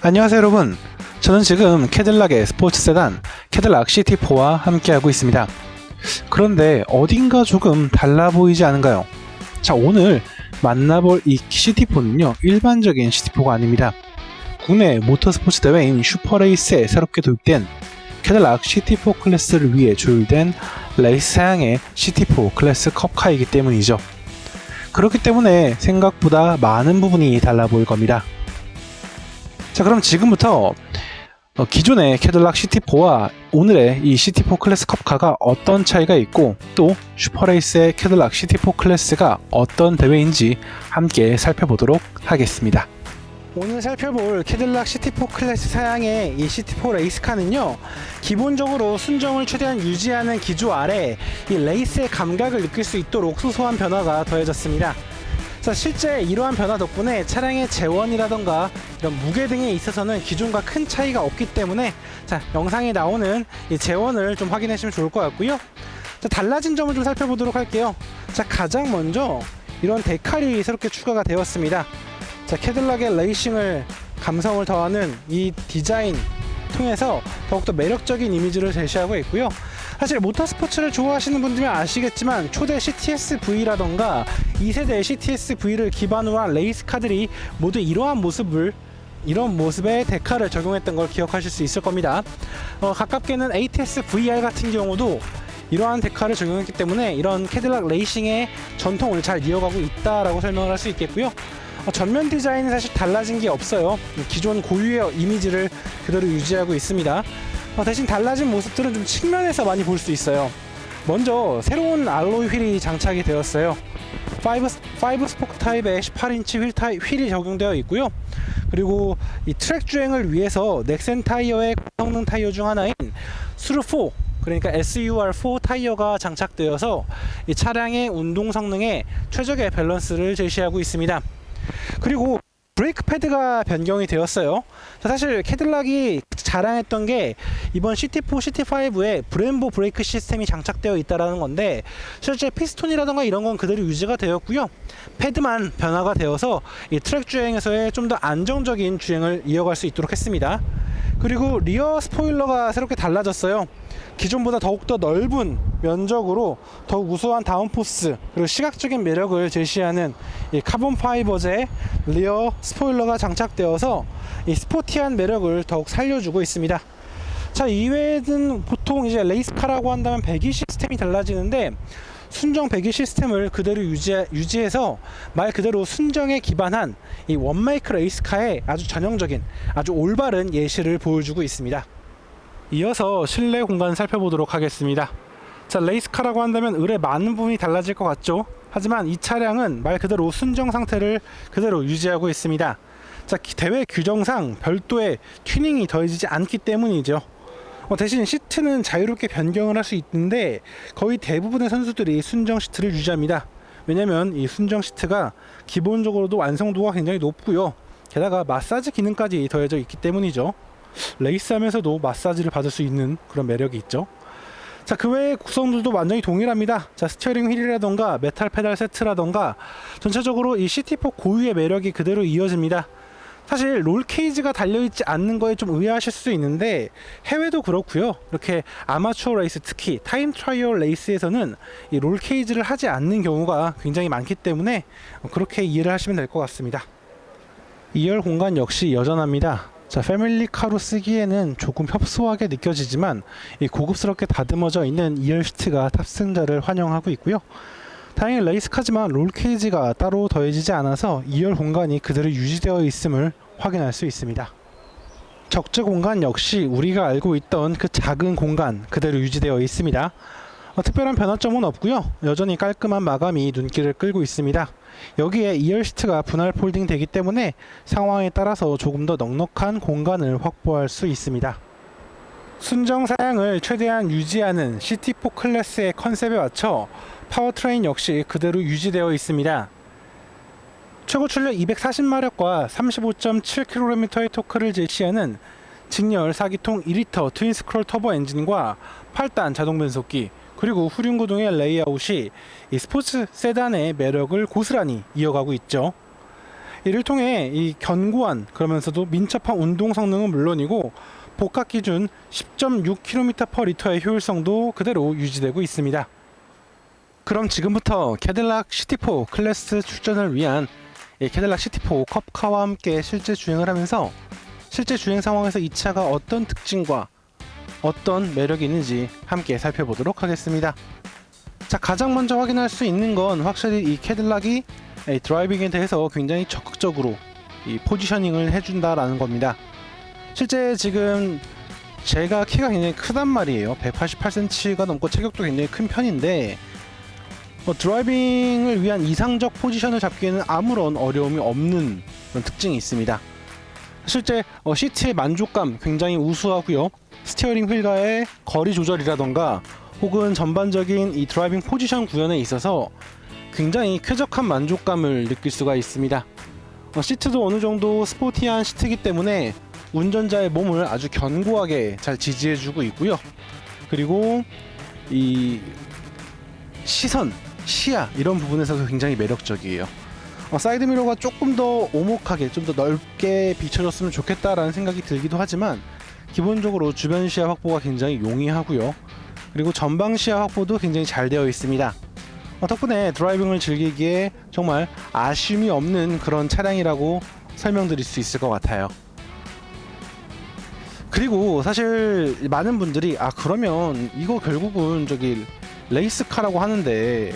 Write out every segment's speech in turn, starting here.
안녕하세요 여러분, 저는 지금 캐딜락의 스포츠 세단 캐딜락 CT4와 함께하고 있습니다. 그런데 어딘가 조금 달라 보이지 않은가요? 자, 오늘 만나볼 이 CT4는요 일반적인 CT4가 아닙니다. 국내 모터스포츠 대회인 슈퍼레이스에 새롭게 도입된 캐딜락 CT4 클래스를 위해 조율된 레이스사양의 CT4 클래스 컵카이기 때문이죠. 그렇기 때문에 생각보다 많은 부분이 달라 보일 겁니다. 자, 그럼 지금부터 기존의 캐딜락 CT4와 오늘의 이 CT4 클래스 컵카가 어떤 차이가 있고, 또 슈퍼레이스의 캐딜락 CT4 클래스가 어떤 대회인지 함께 살펴보도록 하겠습니다. 오늘 살펴볼 캐딜락 CT4 클래스 사양의 이 CT4 레이스카는요, 기본적으로 순정을 최대한 유지하는 기조 아래 이 레이스의 감각을 느낄 수 있도록 소소한 변화가 더해졌습니다. 자, 실제 이러한 변화 덕분에 차량의 재원이라던가 이런 무게 등에 있어서는 기존과 큰 차이가 없기 때문에, 자, 영상에 나오는 이 재원을 좀 확인하시면 좋을 것 같고요. 자, 달라진 점을 좀 살펴보도록 할게요. 자, 가장 먼저 이런 데칼이 새롭게 추가가 되었습니다. 자, 캐딜락의 레이싱을 감성을 더하는 이 디자인 통해서 더욱더 매력적인 이미지를 제시하고 있고요. 사실 모터스포츠를 좋아하시는 분들은 아시겠지만 초대 CTS-V라던가 2세대 CTS-V를 기반으로 한 레이스카들이 모두 이런 모습의 데칼을 적용했던 걸 기억하실 수 있을 겁니다. 가깝게는 ATS-VR 같은 경우도 이러한 데칼을 적용했기 때문에 이런 캐딜락 레이싱의 전통을 잘 이어가고 있다라고 설명을 할 수 있겠고요. 전면 디자인은 사실 달라진 게 없어요. 기존 고유의 이미지를 그대로 유지하고 있습니다. 대신 달라진 모습들은 좀 측면에서 많이 볼 수 있어요. 먼저 새로운 알로이 휠이 장착이 되었어요. 5 스포크 타입의 18인치 휠이 적용되어 있고요. 그리고 이 트랙 주행을 위해서 넥센 타이어의 고성능 타이어 중 하나인 SUR4, 그러니까 SUR4 타이어가 장착되어서 이 차량의 운동 성능에 최적의 밸런스를 제시하고 있습니다. 그리고 브레이크 패드가 변경이 되었어요. 사실 캐딜락이 자랑했던 게 이번 CT4, CT5에 브렘보 브레이크 시스템이 장착되어 있다는 건데, 실제 피스톤이라던가 이런 건 그대로 유지가 되었고요. 패드만 변화가 되어서 이 트랙 주행에서의 좀 더 안정적인 주행을 이어갈 수 있도록 했습니다. 그리고 리어 스포일러가 새롭게 달라졌어요. 기존보다 더욱더 넓은 면적으로 더욱 우수한 다운포스 그리고 시각적인 매력을 제시하는 이 카본 파이버제 리어 스포일러가 장착되어서 이 스포티한 매력을 더욱 살려주고 있습니다. 자, 이외에는 보통 이제 레이스카라고 한다면 배기 시스템이 달라지는데, 순정 배기 시스템을 그대로 유지해서 말 그대로 순정에 기반한 이 원메이크 레이스카의 아주 전형적인 아주 올바른 예시를 보여주고 있습니다. 이어서 실내 공간 살펴보도록 하겠습니다. 자, 레이스카라고 한다면 의뢰 많은 부분이 달라질 것 같죠? 하지만 이 차량은 말 그대로 순정 상태를 그대로 유지하고 있습니다. 자, 대회 규정상 별도의 튜닝이 더해지지 않기 때문이죠. 대신 시트는 자유롭게 변경을 할 수 있는데 거의 대부분의 선수들이 순정 시트를 유지합니다. 왜냐면 이 순정 시트가 기본적으로도 완성도가 굉장히 높고요. 게다가 마사지 기능까지 더해져 있기 때문이죠. 레이스하면서도 마사지를 받을 수 있는 그런 매력이 있죠. 자, 그 외의 구성들도 완전히 동일합니다. 자, 스티어링 휠이라던가 메탈 페달 세트라던가 전체적으로 이 CT4 고유의 매력이 그대로 이어집니다. 사실 롤 케이지가 달려있지 않는 거에 좀 의아하실 수 있는데, 해외도 그렇고요. 이렇게 아마추어 레이스, 특히 타임 트라이얼 레이스에서는 이 롤 케이지를 하지 않는 경우가 굉장히 많기 때문에 그렇게 이해를 하시면 될 것 같습니다. 2열 공간 역시 여전합니다. 자, 패밀리카로 쓰기에는 조금 협소하게 느껴지지만 이 고급스럽게 다듬어져 있는 2열 시트가 탑승자를 환영하고 있고요. 다행히 레이스카지만 롤 케이지가 따로 더해지지 않아서 2열 공간이 그대로 유지되어 있음을 확인할 수 있습니다. 적재 공간 역시 우리가 알고 있던 그 작은 공간 그대로 유지되어 있습니다. 특별한 변화점은 없고요. 여전히 깔끔한 마감이 눈길을 끌고 있습니다. 여기에 2열 시트가 분할 폴딩 되기 때문에 상황에 따라서 조금 더 넉넉한 공간을 확보할 수 있습니다. 순정 사양을 최대한 유지하는 CT4 클래스의 컨셉에 맞춰 파워트레인 역시 그대로 유지되어 있습니다. 최고 출력 240마력과 35.7kg의 토크를 제시하는 직렬 4기통 2리터 트윈 스크롤 터보 엔진과 8단 자동 변속기, 그리고 후륜구동의 레이아웃이 이 스포츠 세단의 매력을 고스란히 이어가고 있죠. 이를 통해 이 견고한 그러면서도 민첩한 운동 성능은 물론이고 복합 기준 10.6km/L의 효율성도 그대로 유지되고 있습니다. 그럼 지금부터 캐딜락 CT4 클래스 출전을 위한 캐딜락 CT4 컵카와 함께 실제 주행을 하면서 실제 주행 상황에서 이 차가 어떤 특징과 어떤 매력이 있는지 함께 살펴보도록 하겠습니다. 자, 가장 먼저 확인할 수 있는 건 확실히 이 캐딜락이 드라이빙에 대해서 굉장히 적극적으로 이 포지셔닝을 해준다라는 겁니다. 실제 지금 제가 키가 굉장히 크단 말이에요. 188cm가 넘고 체격도 굉장히 큰 편인데 드라이빙을 위한 이상적 포지션을 잡기에는 아무런 어려움이 없는 그런 특징이 있습니다. 실제 시트의 만족감 굉장히 우수하고요. 스티어링 휠과의 거리 조절이라던가 혹은 전반적인 이 드라이빙 포지션 구현에 있어서 굉장히 쾌적한 만족감을 느낄 수가 있습니다. 시트도 어느 정도 스포티한 시트이기 때문에 운전자의 몸을 아주 견고하게 잘 지지해주고 있고요. 그리고 이 시선, 시야 이런 부분에서도 굉장히 매력적이에요. 사이드미러가 조금 더 오목하게 좀 더 넓게 비춰졌으면 좋겠다라는 생각이 들기도 하지만 기본적으로 주변 시야 확보가 굉장히 용이하고요. 그리고 전방 시야 확보도 굉장히 잘 되어 있습니다. 덕분에 드라이빙을 즐기기에 정말 아쉬움이 없는 그런 차량이라고 설명드릴 수 있을 것 같아요. 그리고 사실 많은 분들이 그러면 이거 결국은 저기 레이스카라고 하는데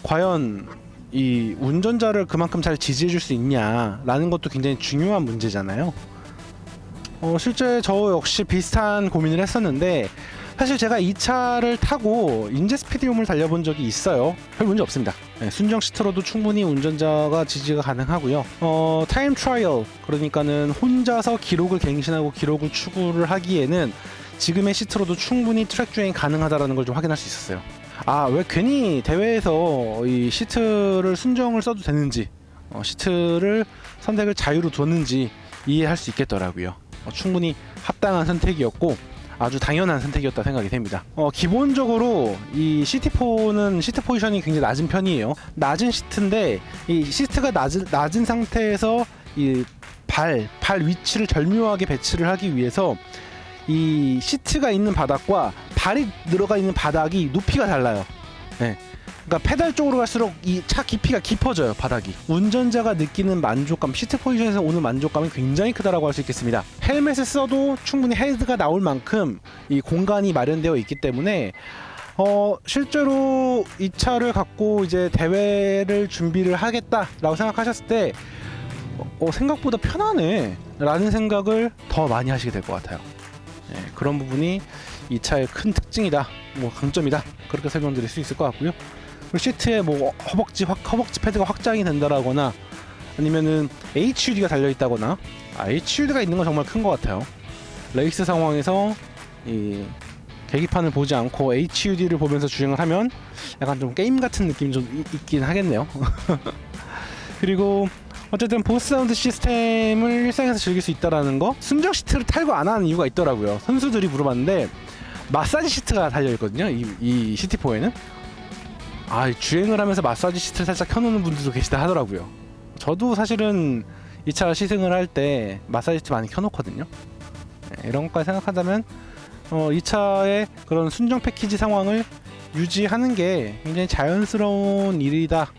과연 이 운전자를 그만큼 잘 지지해줄 수 있냐라는 것도 굉장히 중요한 문제잖아요. 실제 저 역시 비슷한 고민을 했었는데 사실 제가 이 차를 타고 인제 스피디움을 달려본 적이 있어요. 별 문제 없습니다. 순정 시트로도 충분히 운전자가 지지가 가능하고요. 타임 트라이얼, 그러니까는 혼자서 기록을 갱신하고 기록을 추구를 하기에는 지금의 시트로도 충분히 트랙 주행이 가능하다는 걸 좀 확인할 수 있었어요. 왜 괜히 대회에서 이 시트를 순정을 써도 되는지, 시트를 선택을 자유로 뒀는지 이해할 수 있겠더라고요. 충분히 합당한 선택이었고 아주 당연한 선택이었다 생각이 됩니다. 기본적으로 이 CT4는 시트 포지션이 굉장히 낮은 편이에요. 낮은 시트인데 이 시트가 낮은 상태에서 이 발 위치를 절묘하게 배치를 하기 위해서 이 시트가 있는 바닥과 발이 들어가 있는 바닥이 높이가 달라요. 그러니까 페달 쪽으로 갈수록 이 차 깊이가 깊어져요. 바닥이. 운전자가 느끼는 만족감, 시트 포지션에서 오는 만족감이 굉장히 크다라고 할 수 있겠습니다. 헬멧을 써도 충분히 헤드가 나올 만큼 이 공간이 마련되어 있기 때문에 실제로 이 차를 갖고 이제 대회를 준비를 하겠다라고 생각하셨을 때 생각보다 편하네 라는 생각을 더 많이 하시게 될 것 같아요. 그런 부분이 이 차의 큰 특징이다, 강점이다, 그렇게 설명드릴 수 있을 것 같고요. 그리고 시트에 허벅지 패드가 확장이 된다라거나 아니면은 HUD가 달려있다거나 HUD가 있는 건 정말 큰 것 같아요. 레이스 상황에서 이 계기판을 보지 않고 HUD를 보면서 주행을 하면 약간 좀 게임 같은 느낌이 좀 있긴 하겠네요. 그리고 어쨌든 보스 사운드 시스템을 일상에서 즐길 수 있다라는 거, 순정 시트를 탈거 안 하는 이유가 있더라고요. 선수들이 물어봤는데 마사지 시트가 달려있거든요. 이 CT4에는 주행을 하면서 마사지 시트를 살짝 켜놓는 분들도 계시다 하더라고요. 저도 사실은 이 차 시승을 할 때 마사지 시트 많이 켜놓거든요. 이런 것까지 생각한다면 이 차의 그런 순정 패키지 상황을 유지하는 게 굉장히 자연스러운 일이다,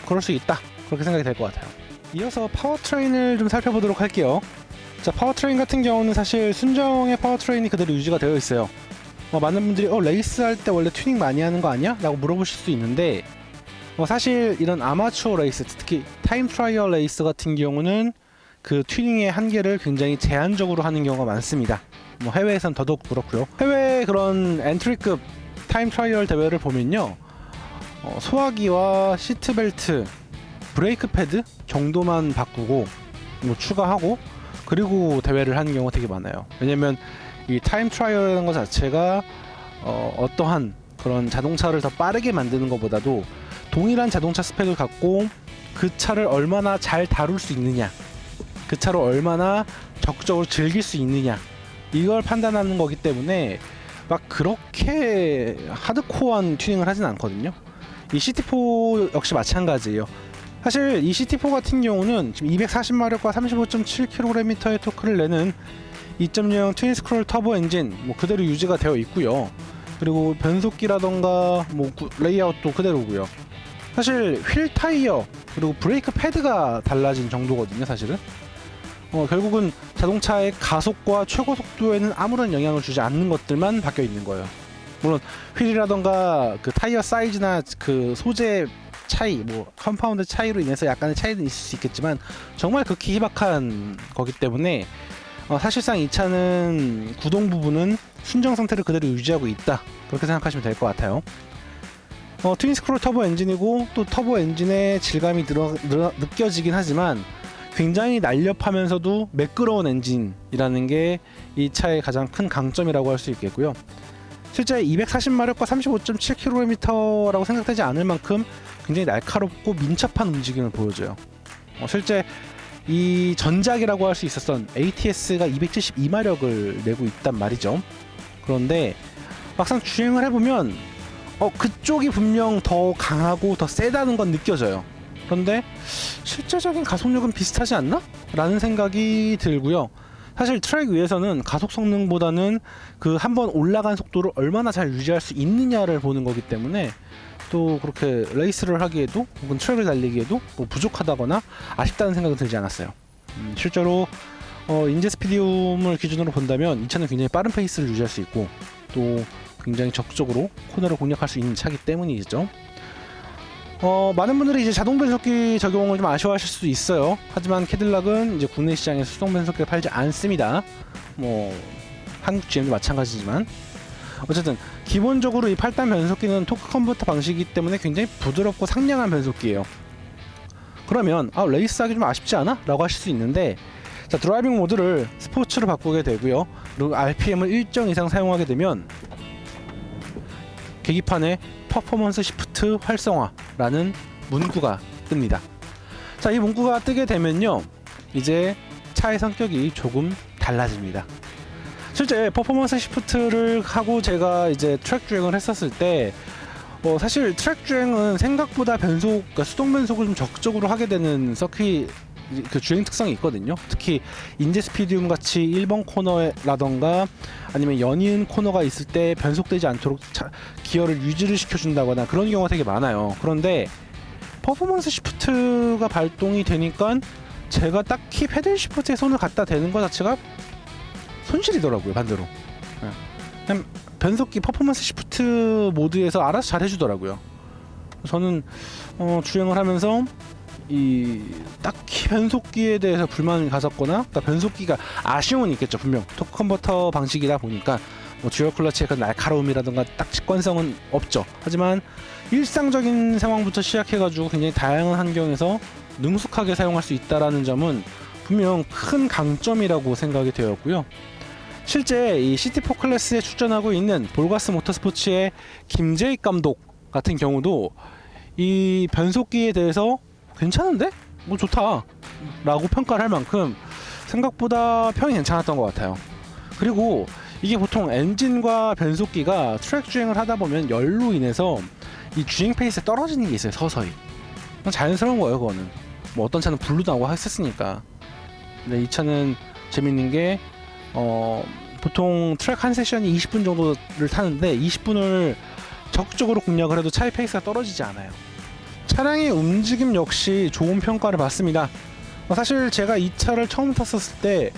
그럴 수 있다, 그렇게 생각이 될 것 같아요. 이어서 파워트레인을 좀 살펴보도록 할게요. 자, 파워트레인 같은 경우는 사실 순정의 파워트레인이 그대로 유지가 되어 있어요. 많은 분들이 레이스 할 때 원래 튜닝 많이 하는 거 아니야? 라고 물어보실 수 있는데 사실 이런 아마추어 레이스, 특히 타임 트라이얼 레이스 같은 경우는 그 튜닝의 한계를 굉장히 제한적으로 하는 경우가 많습니다. 해외에선 더더욱 그렇고요. 해외 그런 엔트리급 타임 트라이얼 대회를 보면요, 소화기와 시트벨트, 브레이크 패드 정도만 바꾸고 추가하고 그리고 대회를 하는 경우가 되게 많아요. 왜냐면 이 타임 트라이얼이라는 것 자체가 어떠한 그런 자동차를 더 빠르게 만드는 것보다도 동일한 자동차 스펙을 갖고 그 차를 얼마나 잘 다룰 수 있느냐, 그 차를 얼마나 적극적으로 즐길 수 있느냐, 이걸 판단하는 거기 때문에 막 그렇게 하드코어한 튜닝을 하진 않거든요. 이 CT4 역시 마찬가지예요. 사실 이 CT4 같은 경우는 지금 240마력과 35.7kgm의 토크를 내는 2.0 트윈스크롤 터보 엔진 그대로 유지가 되어 있고요. 그리고 변속기라던가 레이아웃도 그대로고요. 사실 휠 타이어 그리고 브레이크 패드가 달라진 정도거든요. 사실은 결국은 자동차의 가속과 최고 속도에는 아무런 영향을 주지 않는 것들만 바뀌어 있는 거예요. 물론 휠이라던가 그 타이어 사이즈나 그 소재 차이, 컴파운드 차이로 인해서 약간의 차이는 있을 수 있겠지만 정말 극히 희박한 거기 때문에 사실상 이 차는 구동 부분은 순정 상태를 그대로 유지하고 있다, 그렇게 생각하시면 될 것 같아요. 트윈스크롤 터보 엔진이고 또 터보 엔진의 질감이 느껴지긴 하지만 굉장히 날렵하면서도 매끄러운 엔진이라는 게 이 차의 가장 큰 강점이라고 할 수 있겠고요. 실제 240마력과 35.7km라고 생각되지 않을 만큼 굉장히 날카롭고 민첩한 움직임을 보여줘요. 실제 이 전작이라고 할 수 있었던 ATS가 272마력을 내고 있단 말이죠. 그런데 막상 주행을 해보면 그쪽이 분명 더 강하고 더 세다는 건 느껴져요. 그런데 실제적인 가속력은 비슷하지 않나? 라는 생각이 들고요. 사실 트랙 위에서는 가속 성능보다는 그 한번 올라간 속도를 얼마나 잘 유지할 수 있느냐를 보는 거기 때문에 또 그렇게 레이스를 하기에도 혹은 트랙을 달리기에도 부족하다거나 아쉽다는 생각은 들지 않았어요. 실제로 인제스피디움을 기준으로 본다면 이 차는 굉장히 빠른 페이스를 유지할 수 있고 또 굉장히 적극적으로 코너를 공략할 수 있는 차기 때문이죠. 많은 분들이 이제 자동 변속기 적용을 좀 아쉬워하실 수도 있어요. 하지만 캐딜락은 이제 국내 시장에서 수동 변속기를 팔지 않습니다. 한국 GM도 마찬가지지만 어쨌든 기본적으로 이 8단 변속기는 토크 컨버터 방식이기 때문에 굉장히 부드럽고 상냥한 변속기예요. 그러면 레이스하기 좀 아쉽지 않아? 라고 하실 수 있는데, 자, 드라이빙 모드를 스포츠로 바꾸게 되고요. 그리고 RPM을 일정 이상 사용하게 되면 계기판에 퍼포먼스 시프트 활성화라는 문구가 뜹니다. 자, 이 문구가 뜨게 되면요, 이제 차의 성격이 조금 달라집니다. 실제 퍼포먼스 시프트를 하고 제가 이제 트랙 주행을 했었을 때 사실 트랙 주행은 생각보다 그러니까 수동 변속을 좀 적극적으로 하게 되는 서킷 그 주행 특성이 있거든요. 특히 인제스피디움 같이 1번 코너라던가 아니면 연이은 코너가 있을 때 변속되지 않도록 기어를 유지를 시켜준다거나 그런 경우가 되게 많아요. 그런데 퍼포먼스 시프트가 발동이 되니까 제가 딱히 패들 시프트에 손을 갖다 대는 것 자체가 손실이더라고요. 반대로 그냥 변속기 퍼포먼스 시프트 모드에서 알아서 잘 해주더라고요. 저는 주행을 하면서 딱히 변속기에 대해서 불만이 가졌거나, 그러니까 변속기가 아쉬움은 있겠죠. 분명 토크 컨버터 방식이다 보니까 듀얼 클러치의 그 날카로움이라든가 딱 직관성은 없죠. 하지만 일상적인 상황부터 시작해가지고 굉장히 다양한 환경에서 능숙하게 사용할 수 있다라는 점은 분명 큰 강점이라고 생각이 되었고요. 실제 이 CT4 클래스에 출전하고 있는 볼가스 모터스포츠의 김재익 감독 같은 경우도 이 변속기에 대해서 괜찮은데? 좋다 라고 평가를 할 만큼 생각보다 평이 괜찮았던 것 같아요. 그리고 이게 보통 엔진과 변속기가 트랙 주행을 하다 보면 열로 인해서 이 주행 페이스에 떨어지는 게 있어요. 서서히. 자연스러운 거예요. 그거는 어떤 차는 불도 나고 했었으니까. 근데 이 차는 재밌는 게 보통 트랙 한 세션이 20분 정도를 타는데 20분을 적극적으로 공략을 해도 차의 페이스가 떨어지지 않아요. 차량의 움직임 역시 좋은 평가를 받습니다. 사실 제가 이 차를 처음 탔었을 때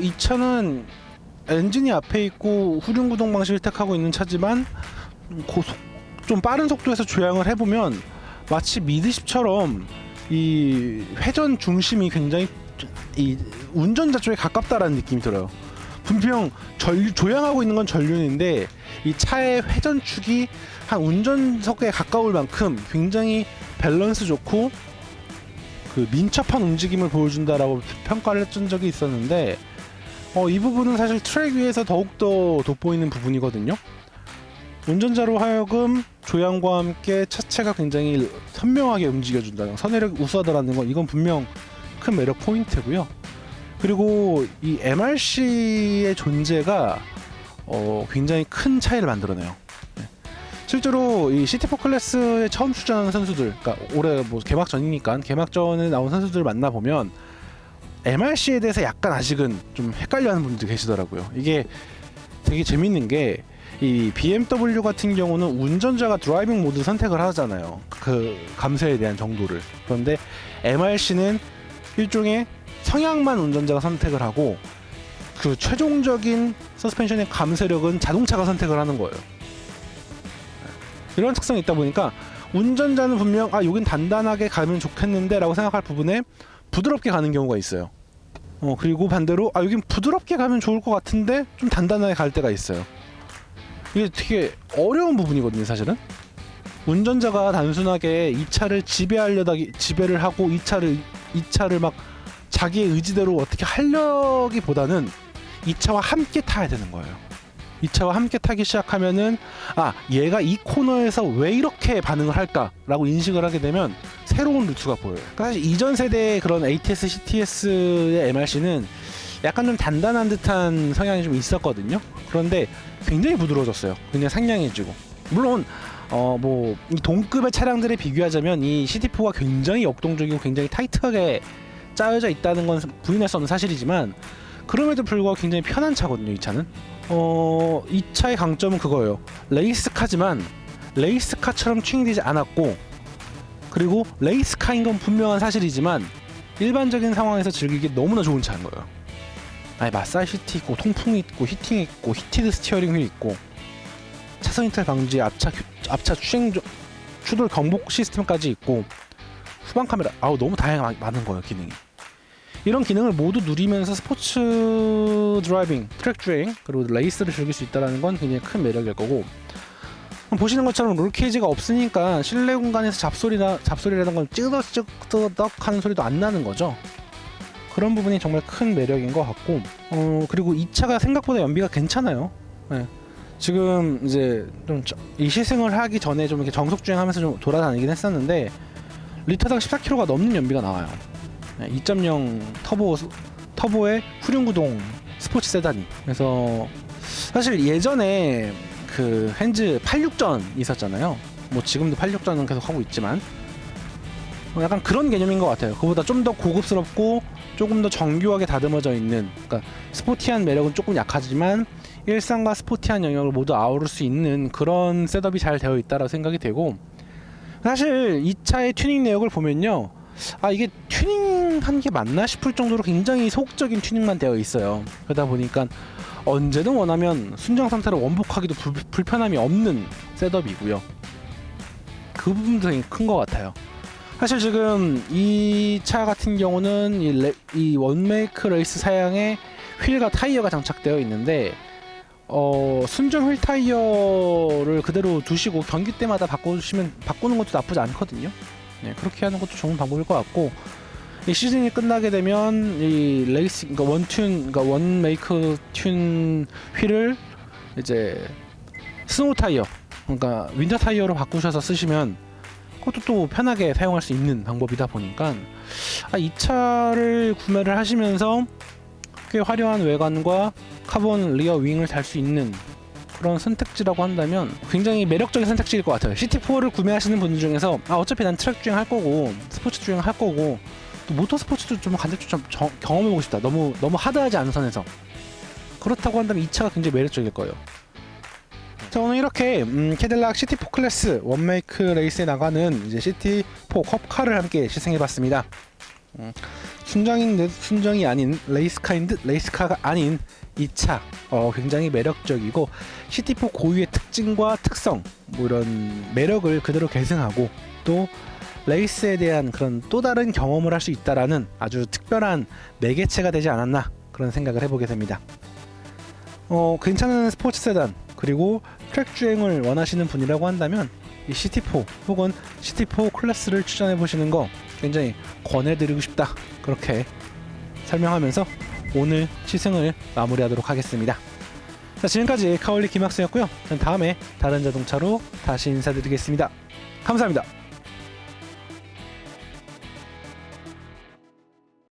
이 차는 엔진이 앞에 있고 후륜구동 방식을 택하고 있는 차지만 좀 빠른 속도에서 주행을 해보면 마치 미드십처럼 이 회전 중심이 굉장히 이 운전자 쪽에 가깝다라는 느낌이 들어요. 분명 조향하고 있는 건 전륜인데 이 차의 회전축이 한 운전석에 가까울 만큼 굉장히 밸런스 좋고 그 민첩한 움직임을 보여준다라고 평가를 했던 적이 있었는데 이 부분은 사실 트랙 위에서 더욱더 돋보이는 부분이거든요. 운전자로 하여금 조향과 함께 차체가 굉장히 선명하게 움직여준다는, 선회력이 우수하다라는 건 이건 분명 큰 매력 포인트고요. 그리고 이 MRC의 존재가 굉장히 큰 차이를 만들어내요. 실제로 이 CT4 클래스에 처음 출전하는 선수들, 그러니까 올해 뭐 개막전이니까 개막전에 나온 선수들 만나보면 MRC에 대해서 약간 아직은 좀 헷갈려하는 분들이 계시더라고요. 이게 되게 재밌는 게 이 BMW 같은 경우는 운전자가 드라이빙 모드 선택을 하잖아요. 그 감소에 대한 정도를. 그런데 MRC는 일종의 성향만 운전자가 선택을 하고 그 최종적인 서스펜션의 감쇄력은 자동차가 선택을 하는 거예요. 이런 특성이 있다 보니까 운전자는 분명 여긴 단단하게 가면 좋겠는데 라고 생각할 부분에 부드럽게 가는 경우가 있어요. 그리고 반대로 여긴 부드럽게 가면 좋을 것 같은데 좀 단단하게 갈 때가 있어요. 이게 되게 어려운 부분이거든요, 사실은. 운전자가 단순하게 이 차를 지배를 하고 이 차를 막 자기의 의지대로 어떻게 하려기보다는 이 차와 함께 타야 되는 거예요. 이 차와 함께 타기 시작하면은 얘가 이 코너에서 왜 이렇게 반응을 할까라고 인식을 하게 되면 새로운 루트가 보여요. 그러니까 사실 이전 세대의 그런 ATS, CTS의 MRC는 약간 좀 단단한 듯한 성향이 좀 있었거든요. 그런데 굉장히 부드러워졌어요. 굉장히 상냥해지고. 물론 뭐 이 동급의 차량들에 비교하자면 이 CT4가 굉장히 역동적이고 굉장히 타이트하게 짜여져 있다는 건 부인할 수 없는 사실이지만 그럼에도 불구하고 굉장히 편한 차거든요, 이 차는. 이 차의 강점은 그거예요. 레이스카지만 레이스카처럼 튜닝되지 않았고, 그리고 레이스카인 건 분명한 사실이지만 일반적인 상황에서 즐기기 너무나 좋은 차인 거예요. 마사지 시트 있고, 통풍이 있고, 히팅이 있고, 히티드 스티어링 휠 있고, 차선 이탈 방지, 앞차 추돌 경보 시스템까지 있고, 후방 카메라, 너무 다양하게 많은 거예요, 기능이. 이런 기능을 모두 누리면서 스포츠 드라이빙, 트랙 주행, 그리고 레이스를 즐길 수 있다는 건 굉장히 큰 매력일 거고, 보시는 것처럼 롤 케이지가 없으니까 실내 공간에서 잡소리라는 건 찌그덕 하는 소리도 안 나는 거죠. 그런 부분이 정말 큰 매력인 것 같고, 그리고 이 차가 생각보다 연비가 괜찮아요. 네. 지금 이제 좀 이 시승을 하기 전에 좀 이렇게 정속 주행하면서 좀 돌아다니긴 했었는데 리터당 14km가 넘는 연비가 나와요. 2.0 터보의 후륜구동 스포츠 세단이. 그래서 사실 예전에 그 헨즈 86전 있었잖아요. 뭐 지금도 86전은 계속 하고 있지만 약간 그런 개념인 것 같아요. 그보다 좀 더 고급스럽고 조금 더 정교하게 다듬어져 있는, 그러니까 스포티한 매력은 조금 약하지만 일상과 스포티한 영역을 모두 아우를 수 있는 그런 셋업이 잘 되어 있다라고 생각이 되고, 사실 이 차의 튜닝 내역을 보면요, 이게 튜닝한 게 맞나 싶을 정도로 굉장히 소극적인 튜닝만 되어 있어요. 그러다 보니까 언제든 원하면 순정 상태로 원복하기도 불편함이 없는 셋업이고요. 그 부분도 되게 큰 것 같아요. 사실 지금 이 차 같은 경우는 이 원메이크 레이스 사양에 휠과 타이어가 장착되어 있는데 순정 휠 타이어를 그대로 두시고 경기 때마다 바꾸는 것도 나쁘지 않거든요. 네, 그렇게 하는 것도 좋은 방법일 것 같고, 이 시즌이 끝나게 되면 이 레이스, 그러니까 원메이크 튠 휠을 이제 스노우 타이어, 그러니까 윈터 타이어로 바꾸셔서 쓰시면 그것도 또 편하게 사용할 수 있는 방법이다 보니까 이 차를 구매를 하시면서 꽤 화려한 외관과 카본 리어 윙을 달 수 있는 그런 선택지라고 한다면 굉장히 매력적인 선택지일 것 같아요. CT4를 구매하시는 분들 중에서 어차피 난 트랙 주행 할 거고 스포츠 주행 할 거고 또 모터 스포츠도 좀 간단히 좀 경험해보고 싶다. 너무 하드하지 않은 선에서. 그렇다고 한다면 이 차가 굉장히 매력적일 거예요. 자, 오늘 이렇게 캐딜락 CT4 클래스 원메이크 레이스에 나가는 이제 CT4 컵카를 함께 시승해봤습니다. 순정이 아닌 레이스카인 듯 레이스카가 아닌 이 차 굉장히 매력적이고 CT4 고유의 특징과 특성, 뭐 이런 매력을 그대로 계승하고 또 레이스에 대한 그런 또 다른 경험을 할 수 있다라는 아주 특별한 매개체가 되지 않았나 그런 생각을 해보게 됩니다. 괜찮은 스포츠 세단 그리고 트랙 주행을 원하시는 분이라고 한다면 이 CT4 혹은 CT4 클래스를 추천해 보시는 거 굉장히 권해드리고 싶다, 그렇게 설명하면서 오늘 시승을 마무리하도록 하겠습니다. 자, 지금까지 카올리 김학수였고요. 전 다음에 다른 자동차로 다시 인사드리겠습니다. 감사합니다.